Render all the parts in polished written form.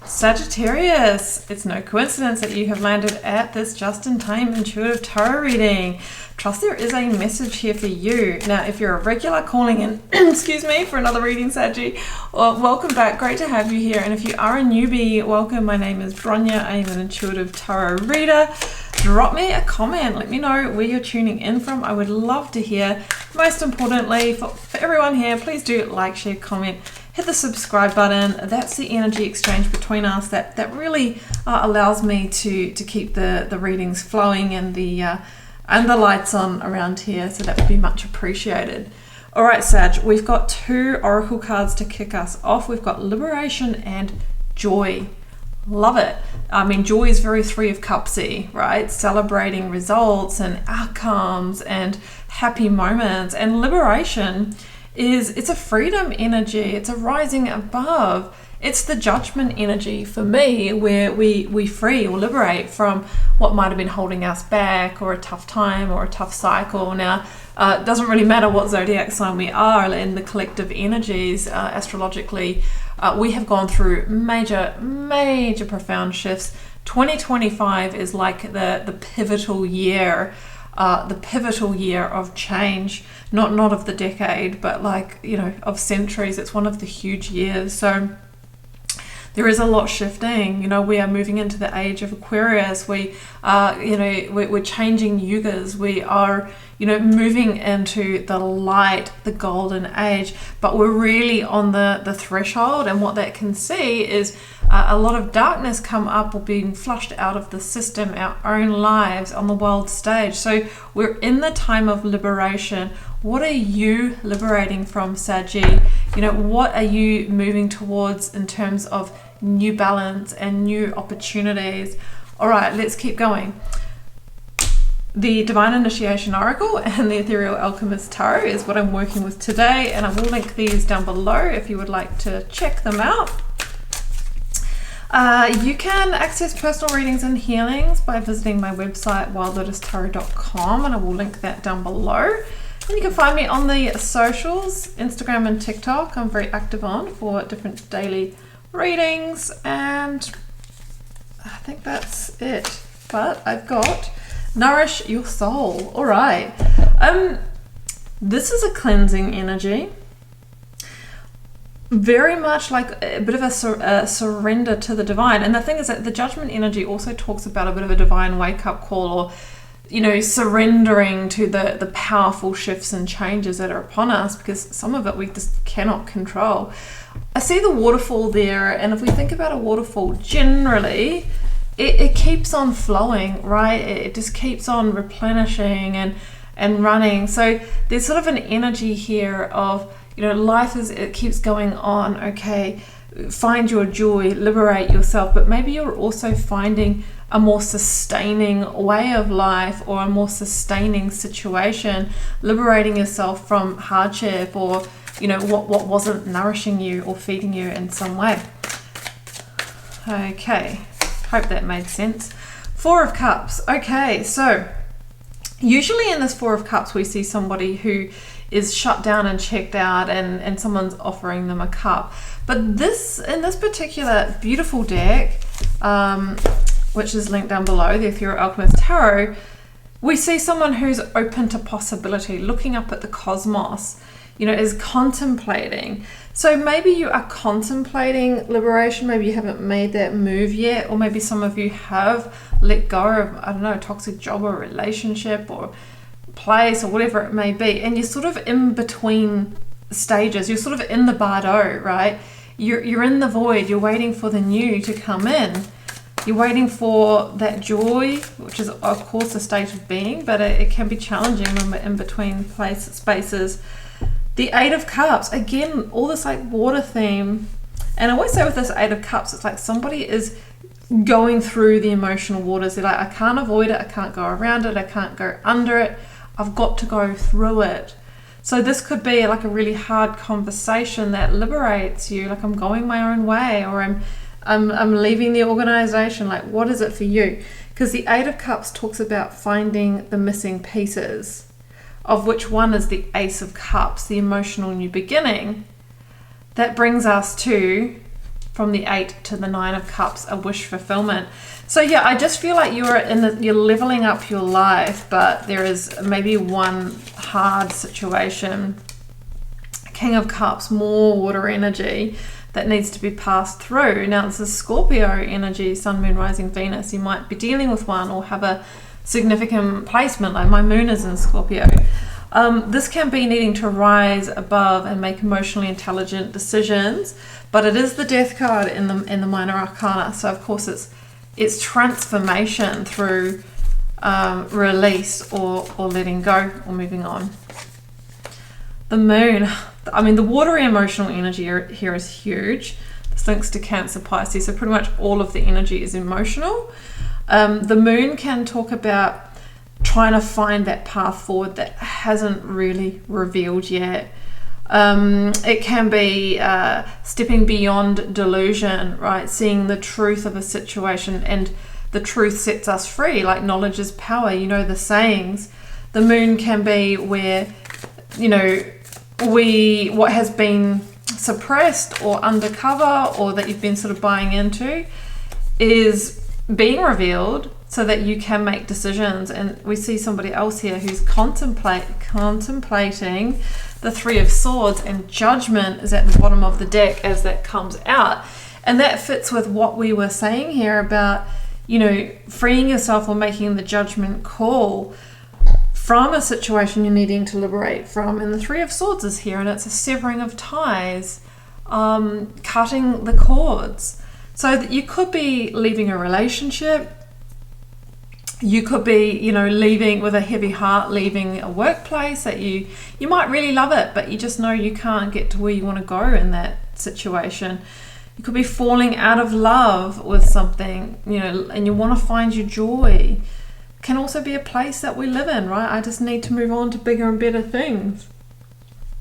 Sagittarius, it's no coincidence that you have landed at this just-in-time intuitive tarot reading. Trust there is a message here for you. Now, if you're a regular calling in, excuse me, for another reading, Saggy, well, welcome back. Great to have you here. And if you are a newbie, welcome. My name is Bronya. I am an intuitive tarot reader. Drop me a comment. Let me know where you're tuning in from. I would love to hear. Most importantly, for everyone here, please do like, share, comment. Hit the subscribe button. That's the energy exchange between us that really allows me to keep the readings flowing and the lights on around here. So that would be much appreciated. All right, Sag, we've got two oracle cards to kick us off. We've got liberation and joy. Love it. I mean, joy is very Three of Cupsy, right? Celebrating results and outcomes and happy moments. And liberation it's a freedom energy. It's a rising above. It's the judgment energy for me, where we free or liberate from what might have been holding us back, or a tough time or a tough cycle. Now, it doesn't really matter what zodiac sign we are in the collective energies astrologically. We have gone through major profound shifts. 2025 is like the pivotal year. The pivotal year of change, not of the decade, but of centuries. It's one of the huge years. So there is a lot shifting. We are moving into the age of Aquarius. We're changing yugas. We are, moving into the light, the golden age, but we're really on the threshold. And what that can see is a lot of darkness come up or being flushed out of the system, our own lives on the world stage. So we're in the time of liberation. What are you liberating from, Saggy? What are you moving towards in terms of new balance and new opportunities? All right, let's keep going. The Divine Initiation Oracle and the Ethereal Alchemist Tarot is what I'm working with today, and I will link these down below if you would like to check them out. You can access personal readings and healings by visiting my website, wildlotustarot.com, and I will link that down below. And you can find me on the socials, Instagram and TikTok. I'm very active on for different daily readings, and I think that's it. But I've got Nourish Your Soul. All right. This is a cleansing energy. Very much like a bit of a surrender to the divine. And the thing is that the judgment energy also talks about a bit of a divine wake-up call, or surrendering to the powerful shifts and changes that are upon us, because some of it we just cannot control. I see the waterfall there, and if we think about a waterfall, generally it keeps on flowing, right? It just keeps on replenishing and running. So there's sort of an energy here of life it keeps going on. Okay, find your joy, liberate yourself, but maybe you're also finding a more sustaining way of life or a more sustaining situation, liberating yourself from hardship or what wasn't nourishing you or feeding you in some way. Okay, hope that made sense. Four of Cups. Okay, so usually in this Four of Cups we see somebody who is shut down and checked out, and someone's offering them a cup. But in this particular beautiful deck, which is linked down below, the Ethereal Alchemist Tarot, we see someone who's open to possibility, looking up at the cosmos, is contemplating. So maybe you are contemplating liberation, maybe you haven't made that move yet, or maybe some of you have let go of, I don't know, a toxic job or relationship or place or whatever it may be, and you're sort of in between stages. You're sort of in the bardo, right? You're in the void. You're waiting for the new to come in. You're waiting for that joy, which is of course a state of being, but it can be challenging when we're in between spaces. The Eight of Cups, again, all this water theme. And I always say with this Eight of Cups, it's like somebody is going through the emotional waters. They're like, I can't avoid it, I can't go around it, I can't go under it, I've got to go through it. So this could be like a really hard conversation that liberates you, like I'm going my own way, or I'm leaving the organization. Like, what is it for you? Because the Eight of Cups talks about finding the missing pieces, of which one is the Ace of Cups, the emotional new beginning. That brings us to from the 8 to the 9 of Cups, a wish fulfillment. So yeah, I just feel like you're leveling up your life, but there is maybe one hard situation. King of Cups, more water energy that needs to be passed through. Now this is Scorpio energy, Sun, Moon, Rising, Venus. You might be dealing with one or have a significant placement, like my moon is in Scorpio. This can be needing to rise above and make emotionally intelligent decisions, but it is the Death card in the minor arcana. So of course it's transformation through release or letting go or moving on. The moon, I mean, the watery emotional energy here is huge. This links to Cancer, Pisces, so pretty much all of the energy is emotional. The moon can talk about trying to find that path forward that hasn't really revealed yet. It can be stepping beyond delusion, right? Seeing the truth of a situation, and the truth sets us free, like knowledge is power, you know the sayings. The moon can be where, you know, what has been suppressed or undercover or that you've been sort of buying into is being revealed so that you can make decisions. And we see somebody else here who's contemplating the Three of Swords, and Judgment is at the bottom of the deck as that comes out. And that fits with what we were saying here about, you know, freeing yourself or making the judgment call from a situation you're needing to liberate from. And the Three of Swords is here, and it's a severing of ties, cutting the cords. So that you could be leaving a relationship, you could be, you know, leaving with a heavy heart, leaving a workplace that you might really love it, but you just know you can't get to where you want to go in that situation. You could be falling out of love with something, you know, and you want to find your joy. Can also be a place that we live in, right? I just need to move on to bigger and better things.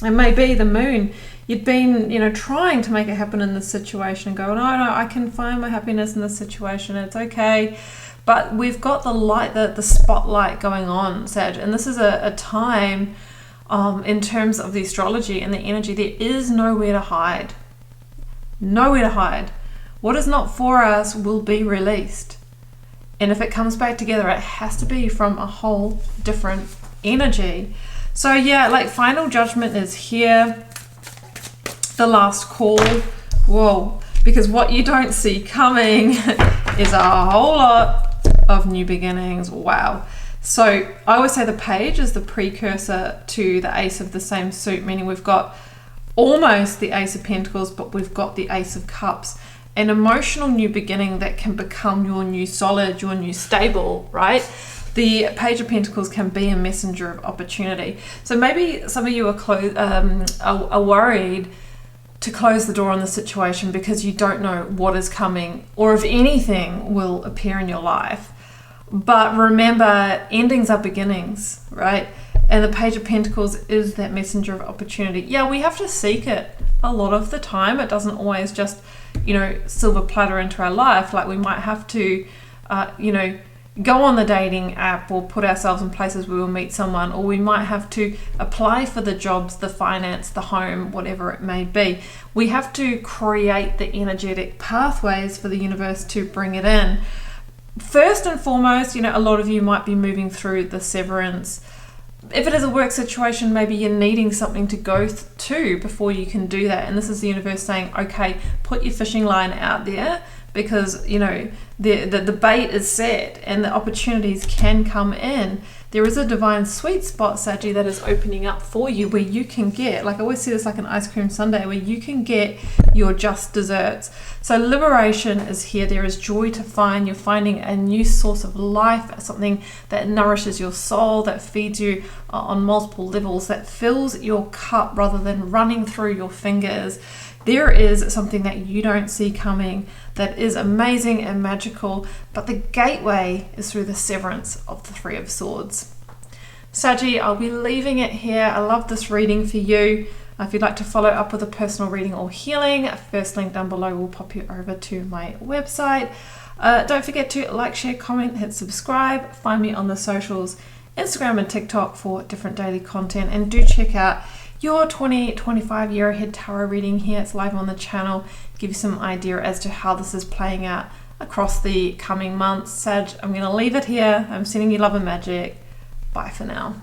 It may be the moon. You'd been, you know, trying to make it happen in this situation and go, no, I can find my happiness in this situation. It's okay. But we've got the light, the spotlight going on, Sag. And this is a time in terms of the astrology and the energy, there is nowhere to hide. Nowhere to hide. What is not for us will be released. And if it comes back together, it has to be from a whole different energy. So yeah, like final judgment is here. The last call. Whoa. Because what you don't see coming is a whole lot of new beginnings. Wow. So I always say the page is the precursor to the ace of the same suit, meaning we've got almost the ace of pentacles, but we've got the ace of cups. An emotional new beginning that can become your new solid, your new stable, right? The Page of Pentacles can be a messenger of opportunity. So maybe some of you are worried to close the door on the situation because you don't know what is coming or if anything will appear in your life. But remember, endings are beginnings, right? And the Page of Pentacles is that messenger of opportunity. Yeah, we have to seek it a lot of the time. It doesn't always just, you know, silver platter into our life. Like we might have to, you know, go on the dating app or put ourselves in places where we'll meet someone, or we might have to apply for the jobs, the finance, the home, whatever it may be. We have to create the energetic pathways for the universe to bring it in. First and foremost, you know, a lot of you might be moving through the severance. If it is a work situation, maybe you're needing something to go to before you can do that. And this is the universe saying, okay, put your fishing line out there because, you know, the bait is set and the opportunities can come in. There is a divine sweet spot, Saggy, that is opening up for you where you can get, like I always see this like an ice cream sundae, where you can get your just desserts. So liberation is here. There is joy to find. You're finding a new source of life, something that nourishes your soul, that feeds you on multiple levels, that fills your cup rather than running through your fingers. There is something that you don't see coming that is amazing and magical, but the gateway is through the severance of the Three of Swords. Saggy, I'll be leaving it here. I love this reading for you. If you'd like to follow up with a personal reading or healing, first link down below will pop you over to my website. Don't forget to like, share, comment, hit subscribe. Find me on the socials, Instagram and TikTok for different daily content, and do check out your 2025 year ahead tarot reading here. It's live on the channel. Give you some idea as to how this is playing out across the coming months. Sag, I'm going to leave it here. I'm sending you love and magic. Bye for now.